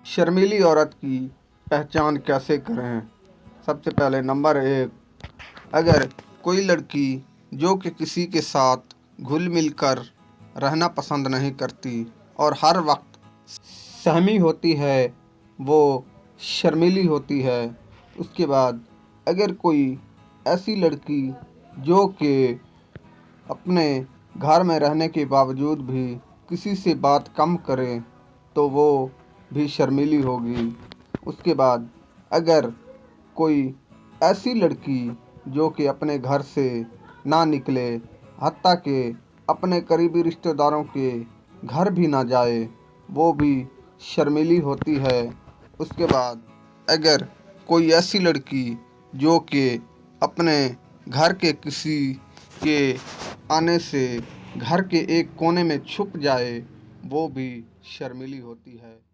शर्मीली औरत की पहचान कैसे करें। सबसे पहले नंबर 1, अगर कोई लड़की जो कि किसी के साथ घुल मिल कर रहना पसंद नहीं करती और हर वक्त सहमी होती है, वो शर्मीली होती है। उसके बाद अगर कोई ऐसी लड़की जो कि अपने घर में रहने के बावजूद भी किसी से बात कम करे, तो वो भी शर्मीली होगी। उसके बाद अगर कोई ऐसी लड़की जो कि अपने घर से ना निकले, हत्ता कि अपने करीबी रिश्तेदारों के घर भी ना जाए, वो भी शर्मीली होती है। उसके बाद अगर कोई ऐसी लड़की जो कि अपने घर के किसी के आने से घर के एक कोने में छुप जाए, वो भी शर्मीली होती है।